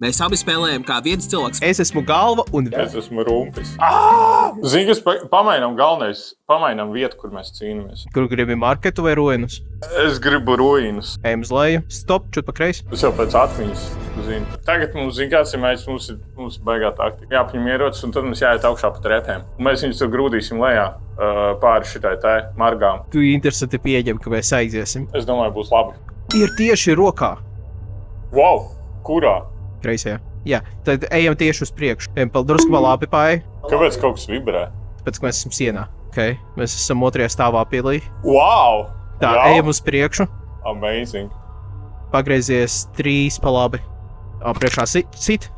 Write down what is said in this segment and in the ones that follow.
Mēs abi spēlējam kā viens cilvēks. Es esmu galva un... Es esmu rumpis. Zini, kas pamainām galvenais, pamainām vietu, kur mēs cīnāmies. Kur gribi marketu vai ruinus? Es gribu ruīnus. Ejam uz leju, stop, čut pa kreisi. Tas jau pēc atmiņas, zini. Tagad mums, zini, kāds ir mērķis, mums ir baigā taktika. Jāpaņem ierocis un tad mums jāiet augšā pa trepēm. Un mēs viņus tur grūdīsim lejā pāri šitai tai margām. Tu interesanti pieņem, ka mēs aiziesim. Es domāju, būs labi. Ir tieši rokā. Wow! Kurā? Kreisajā. Jā, tad ejam tieši uz priekšu. Ejam drusku vēl labi pāri. Kāpēc kaut kas vibrē? Tāpēc, ka mēs esam sienā. Okay. Mēs esam otrajā stāvā pilī. Wow! Tā, Jā. ejam uz priekšu. Amazing. Pagriezies 3 pa labi. Priekšā sit.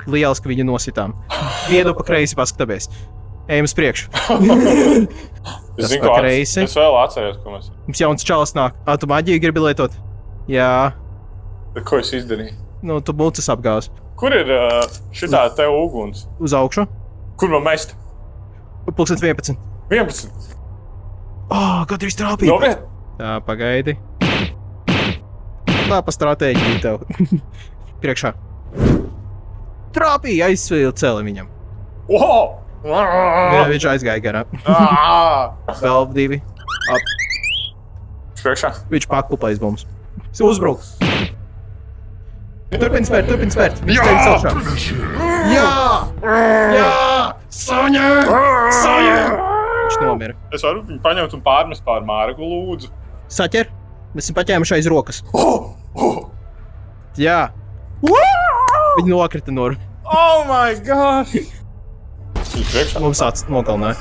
Lielas, ka viņu nositām. Vienu pa kreisi paskatāmies. Ejam uz priekšu. Tas Zini, pa kreisi. Es vēl atceros, ko mēs... Mums jauns čalis nāk. Tu maģiju gribi lietot? Jā. Ko es izdarīju? Nu, tu mucas apgāzi. Kur ir šitā te uguns? Uz augšu. Kur man mest? 11. 11. Gandrīz trāpīja. Nopietni? Tā, pagaidi. Tā pa stratēģiju tev. Priekšā. Trāpīja, aizsvīja celi viņam. Wow! Viņš aizgāja garām. Vēl 2. Priekšā. Viņš pakupa aiz mums. Uzbruk. Turpin spērt. Jā! Soņa! Viņš nomira. Es varu viņu paņemt un pārmest pār mārgu, lūdzu. Saķer? Mēs esam paķēmuši aiz rokas. Jā. Viņi nokrita no... Oh my gosh! Viņš priekšā. Mums tāds nogalināja.